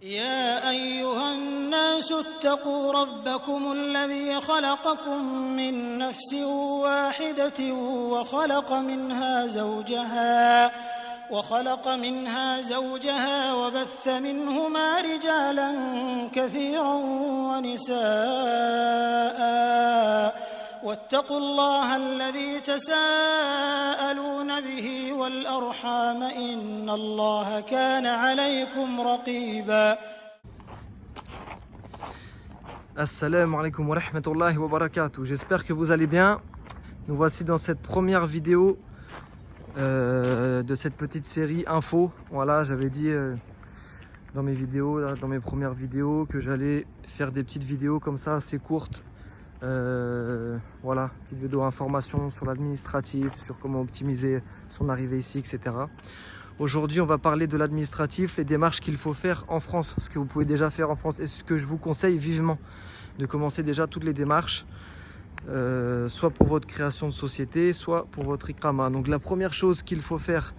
يا أيها الناس اتقوا ربكم الذي خلقكم من نفس واحدة وخلق منها زوجها وبث منهما رجالا كثيرا ونساء واتقوا الله الذي تساءلون به والأرحام إن الله كان عليكم رقيبا. Assalamu alaikum wa rahmatullahi wa barakatuh. J'espère que vous allez bien. Nous voici dans cette première vidéo de cette petite série info. Voilà, j'avais dit dans mes vidéos, dans mes premières vidéos, que j'allais faire des petites vidéos comme ça assez courtes. Voilà, petite vidéo information sur l'administratif, sur comment optimiser son arrivée ici, etc. Aujourd'hui, on va parler de l'administratif, les démarches qu'il faut faire en France, ce que vous pouvez déjà faire en France et ce que je vous conseille vivement de commencer déjà toutes les démarches, soit pour votre création de société, soit pour votre Iqama. Donc la première chose qu'il faut faire,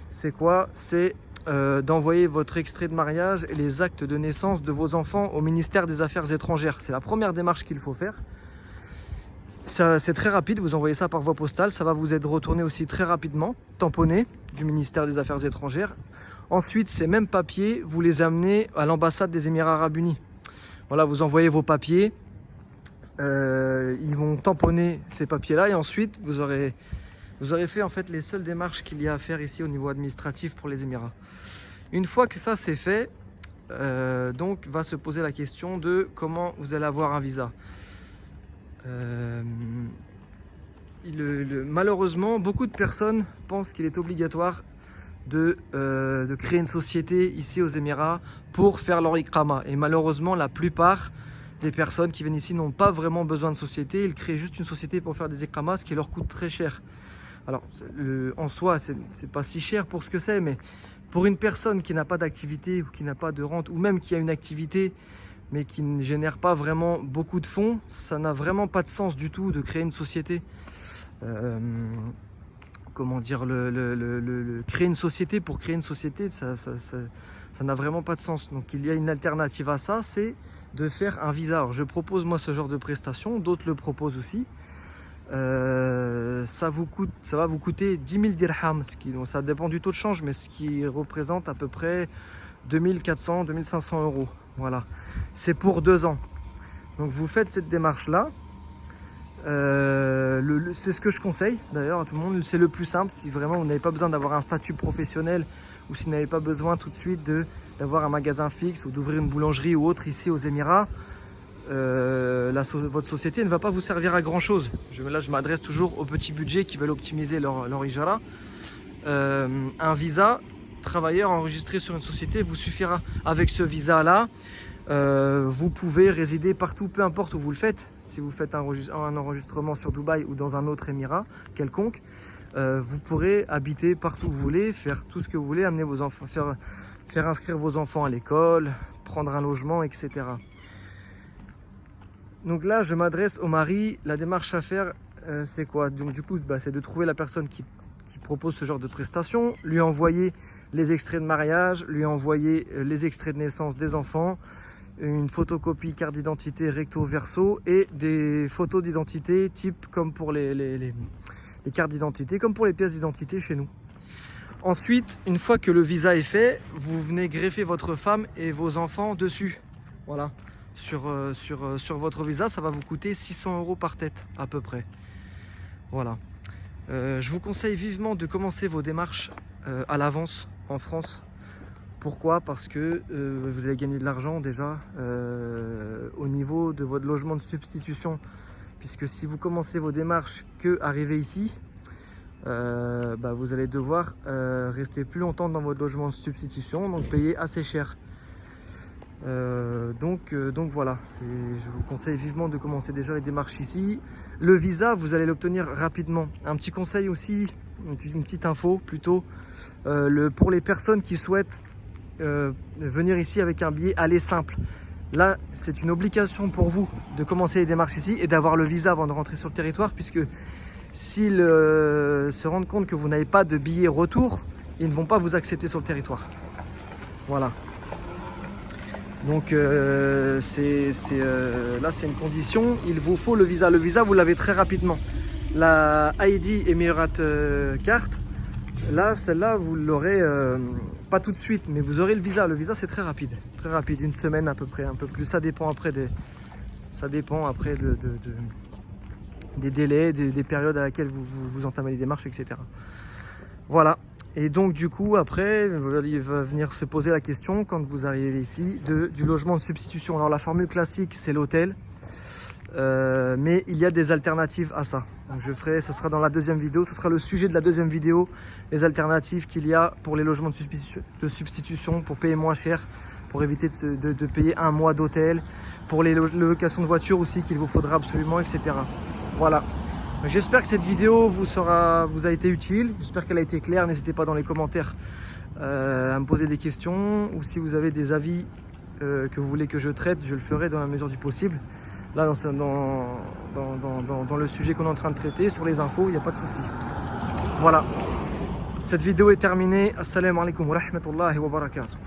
c'est quoi? C'est d'envoyer votre extrait de mariage et les actes de naissance de vos enfants au ministère des Affaires étrangères. C'est la première démarche qu'il faut faire. C'est très rapide, vous envoyez ça par voie postale, ça va vous être retourné aussi très rapidement, tamponné du ministère des Affaires étrangères. Ensuite, ces mêmes papiers, vous les amenez à l'ambassade des Émirats Arabes Unis. Voilà, vous envoyez vos papiers, ils vont tamponner ces papiers-là et ensuite vous aurez fait en fait les seules démarches qu'il y a à faire ici au niveau administratif pour les Émirats. Une fois que ça c'est fait, donc va se poser la question de comment vous allez avoir un visa. Malheureusement, beaucoup de personnes pensent qu'il est obligatoire de créer une société ici aux Émirats pour faire leur Iqama. Et malheureusement, la plupart des personnes qui viennent ici n'ont pas vraiment besoin de société. Ils créent juste une société pour faire des Iqamas, ce qui leur coûte très cher. Alors, en soi, c'est pas si cher pour ce que c'est, mais pour une personne qui n'a pas d'activité ou qui n'a pas de rente, ou même qui a une activité mais qui ne génère pas vraiment beaucoup de fonds, ça n'a vraiment pas de sens du tout de créer une société. Comment dire, créer une société pour créer une société, ça n'a vraiment pas de sens. Donc il y a une alternative à ça, c'est de faire un visa. Alors je propose moi ce genre de prestation, d'autres le proposent aussi. Ça va vous coûter 10 000 dirhams, ça dépend du taux de change, mais ce qui représente à peu près 2400, 2500 euros. Voilà, c'est pour 2 ans. Donc vous faites cette démarche-là. C'est ce que je conseille d'ailleurs à tout le monde. C'est le plus simple si vraiment vous n'avez pas besoin d'avoir un statut professionnel ou si vous n'avez pas besoin tout de suite d'avoir un magasin fixe ou d'ouvrir une boulangerie ou autre ici aux Émirats. Votre société ne va pas vous servir à grand chose. Là je m'adresse toujours aux petits budgets qui veulent optimiser leur ijara. Un visa travailleur enregistré sur une société vous suffira. Avec ce visa là vous pouvez résider partout, peu importe où vous le faites. Si vous faites un enregistrement sur Dubaï ou dans un autre émirat quelconque, vous pourrez habiter partout où vous voulez, faire tout ce que vous voulez, amener vos enfants, faire inscrire vos enfants à l'école, prendre un logement, etc. Donc là je m'adresse au mari. La démarche à faire c'est quoi? Donc du coup c'est de trouver la personne qui propose ce genre de prestations, lui envoyer les extraits de mariage, lui envoyer les extraits de naissance des enfants, une photocopie carte d'identité recto verso et des photos d'identité type comme pour les cartes d'identité, comme pour les pièces d'identité chez nous. Ensuite, une fois que le visa est fait, vous venez greffer votre femme et vos enfants dessus. Voilà, sur votre visa, ça va vous coûter 600 euros par tête à peu près. Voilà. Je vous conseille vivement de commencer vos démarches à l'avance en France. Pourquoi? Parce que vous allez gagner de l'argent déjà au niveau de votre logement de substitution, puisque si vous commencez vos démarches que arrivé ici, vous allez devoir rester plus longtemps dans votre logement de substitution, donc payer assez cher. Donc voilà, je vous conseille vivement de commencer déjà les démarches ici. Le visa, vous allez l'obtenir rapidement. Un petit conseil aussi, une petite info plutôt, pour les personnes qui souhaitent venir ici avec un billet aller simple. Là, c'est une obligation pour vous de commencer les démarches ici et d'avoir le visa avant de rentrer sur le territoire, puisque s'ils se rendent compte que vous n'avez pas de billet retour, ils ne vont pas vous accepter sur le territoire. Voilà. Donc là c'est une condition, il vous faut le visa. Le visa vous l'avez très rapidement. La ID Emirates carte, là celle-là vous l'aurez pas tout de suite, mais vous aurez le visa. Le visa c'est très rapide, une semaine à peu près, un peu plus. Ça dépend après des délais, des périodes à laquelle vous entamez les démarches, etc. Voilà. Et donc du coup après il va venir se poser la question quand vous arrivez ici du logement de substitution. Alors la formule classique c'est l'hôtel, mais il y a des alternatives à ça. Donc ce sera dans la deuxième vidéo, ce sera le sujet de la deuxième vidéo, les alternatives qu'il y a pour les logements de substitution pour payer moins cher, pour éviter de payer un mois d'hôtel, pour les locations de voitures aussi qu'il vous faudra absolument, etc. Voilà. J'espère que cette vidéo vous a été utile, j'espère qu'elle a été claire. N'hésitez pas dans les commentaires à me poser des questions, ou si vous avez des avis que vous voulez que je traite, je le ferai dans la mesure du possible. Là dans le sujet qu'on est en train de traiter, sur les infos, il n'y a pas de souci. Voilà, cette vidéo est terminée. Assalamu alaikum wa rahmatullahi wa barakatuh.